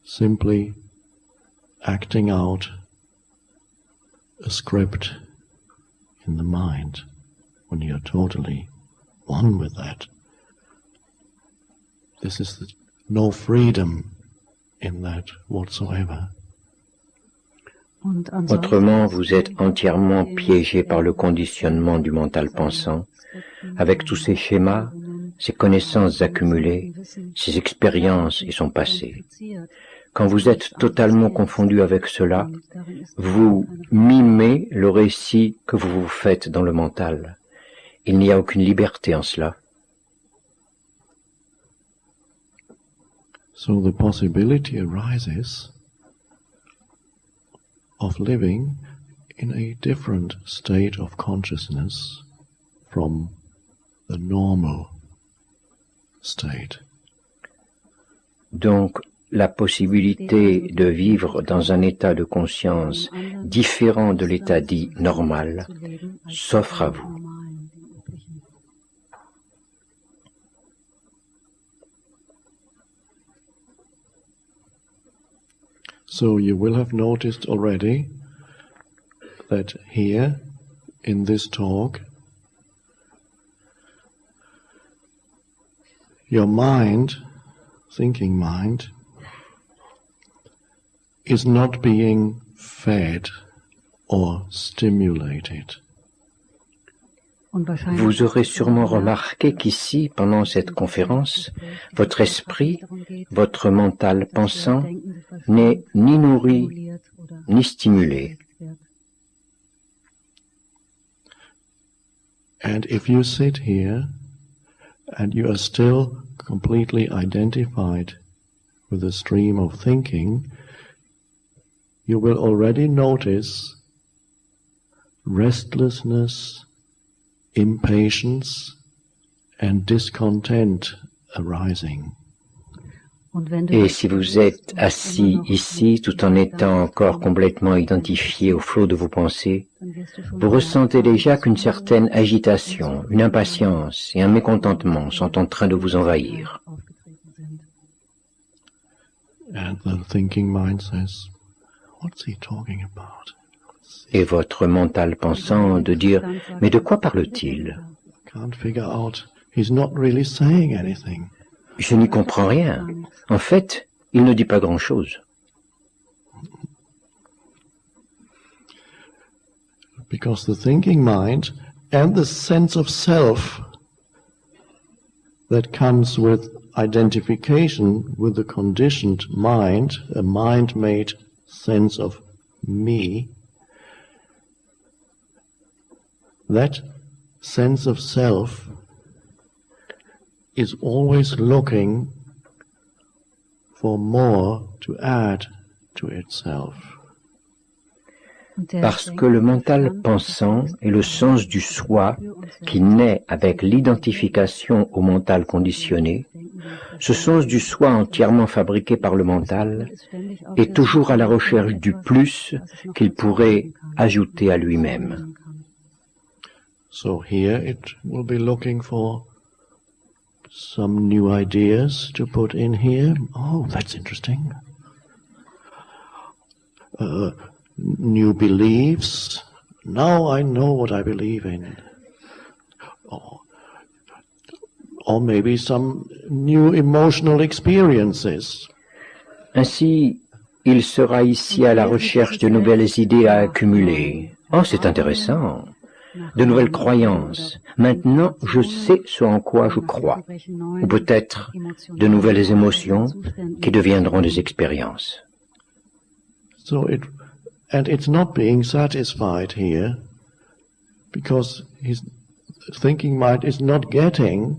simply acting out a script in the mind when you're totally one with that. This is no freedom in that whatsoever. Autrement, vous êtes entièrement piégé par le conditionnement du mental pensant, avec tous ses schémas, ses connaissances accumulées, ses expériences et son passé. Quand vous êtes totalement confondu avec cela, vous mimez le récit que vous vous faites dans le mental. Il n'y a aucune liberté en cela. So the possibility arises of living in a different state of consciousness from the normal state. Donc, la possibilité de vivre dans un état de conscience différent de l'état dit normal s'offre à vous. So you will have noticed already that here in this talk your mind, thinking mind, is not being fed or stimulated. Vous aurez sûrement remarqué qu'ici, pendant cette conférence, votre esprit, votre mental pensant, n'est ni nourri, ni stimulé. And if you sit here and you are still completely identified with the stream of thinking, you will already notice restlessness, impatience and discontent arising. Et si vous êtes assis ici tout en étant encore complètement identifié au flot de vos pensées, vous ressentez déjà qu'une certaine agitation, une impatience et un mécontentement sont en train de vous envahir. And the thinking mind says, "What's he talking about?" Et votre mental pensant de dire « Mais de quoi parle-t-il ? Can't figure out. He's not really saying anything. Je n'y comprends rien. En fait, il ne dit pas grand-chose. » Because the thinking mind and the sense of self that comes with identification with the conditioned mind, a mind-made sense of me, that sense of self is always looking for more to add to itself. Parce que le mental pensant est le sens du soi qui naît avec l'identification au mental conditionné, ce sens du soi entièrement fabriqué par le mental est toujours à la recherche du plus qu'il pourrait ajouter à lui-même. So here it will be looking for some new ideas to put in here. Oh, that's interesting. New beliefs. Now I know what I believe in. Or maybe some new emotional experiences. Ainsi, il sera ici à la recherche de nouvelles idées à accumuler. Oh, c'est intéressant. De nouvelles croyances. Maintenant, je sais ce en quoi je crois. Ou peut-être de nouvelles émotions qui deviendront des expériences. And it's not being satisfied here because his thinking mind is not getting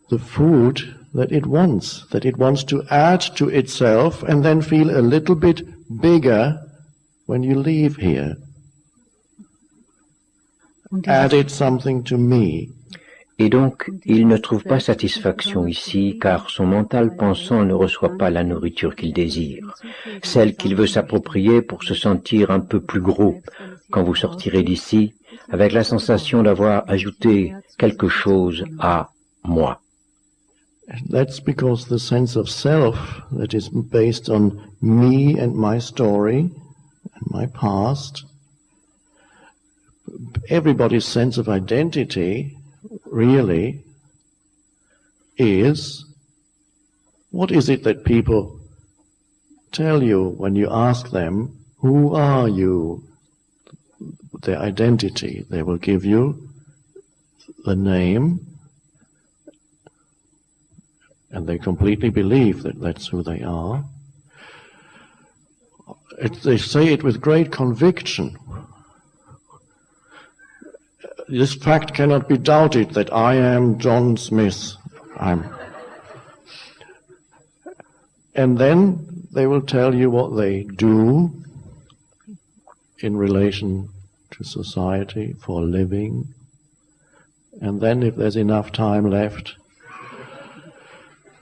the food that it wants to add to itself and then feel a little bit bigger when you leave here. Added something to me. Et donc, il ne trouve pas satisfaction ici, car son mental pensant ne reçoit pas la nourriture qu'il désire, celle qu'il veut s'approprier pour se sentir un peu plus gros quand vous sortirez d'ici, avec la sensation d'avoir ajouté quelque chose à moi. That's because the sense of self that is based on me and my story and my past, everybody's sense of identity really is, what is it that people tell you when you ask them, who are you? Their identity. They will give you the name, and they completely believe that that's who they are. They say it with great conviction. This fact cannot be doubted that I am John Smith. And then they will tell you what they do in relation to society for a living. And then if there's enough time left,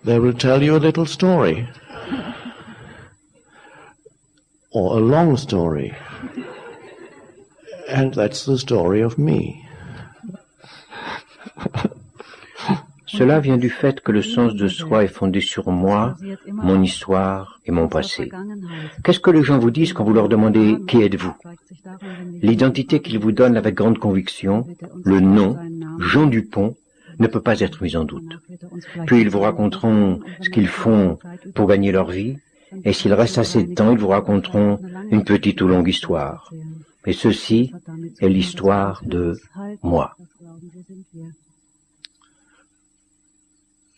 they will tell you a little story. Or a long story. And that's the story of me. Cela vient du fait que le sens de soi est fondé sur moi, mon histoire et mon passé. Qu'est-ce que les gens vous disent quand vous leur demandez « Qui êtes-vous » L'identité qu'ils vous donnent avec grande conviction, le nom, Jean Dupont, ne peut pas être mis en doute. Puis ils vous raconteront ce qu'ils font pour gagner leur vie, et s'il reste assez de temps, ils vous raconteront une petite ou longue histoire. Et ceci est l'histoire de moi.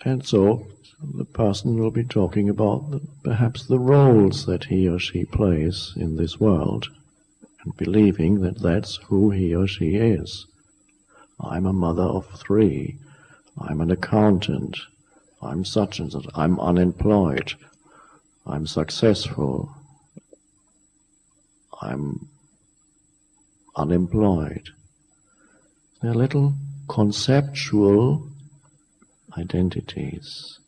And so the person will be talking about perhaps the roles that he or she plays in this world, and believing that that's who he or she is. I'm a mother of 3. I'm an accountant. I'm such and such. I'm unemployed. I'm successful. I'm unemployed. They're little conceptual identities,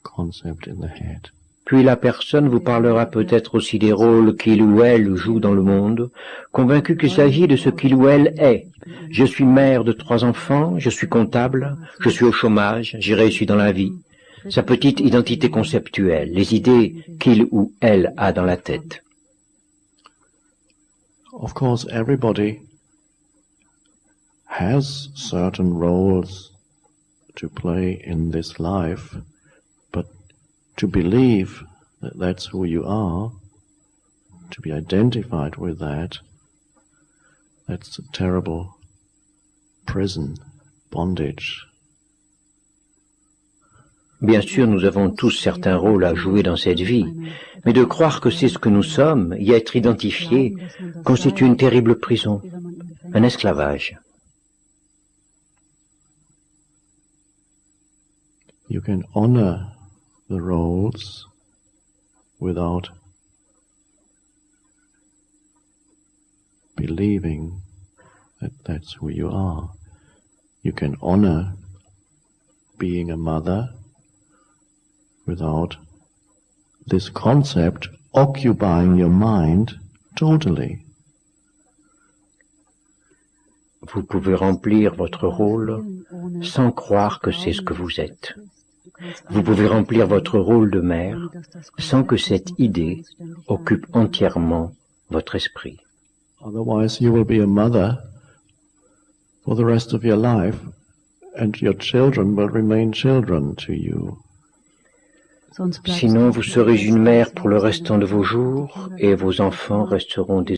concept in the head. Puis la personne vous parlera peut-être aussi des rôles qu'il ou elle joue dans le monde, convaincu qu'il s'agit de ce qu'il ou elle est. Je suis mère de 3 enfants, je suis comptable, je suis au chômage, j'ai réussi dans la vie. Sa petite identité conceptuelle, les idées qu'il ou elle a dans la tête. Of course, everybody has certain roles to play in this life, but to believe that that's who you are, to be identified with that, that's a terrible prison, bondage. Bien sûr, nous avons tous certains rôles à jouer dans cette vie, mais de croire que c'est ce que nous sommes, y être identifié, constitue une terrible prison, un esclavage. You can honor the roles without believing that that's who you are. You can honor being a mother without this concept occupying your mind totally. Vous pouvez remplir votre rôle sans croire que c'est ce que vous êtes. Vous pouvez remplir votre rôle de mère sans que cette idée occupe entièrement votre esprit. Otherwise you will be a mother for the rest of your life and your children will remain children to you. Sinon, vous serez une mère pour le restant de vos jours et vos enfants resteront des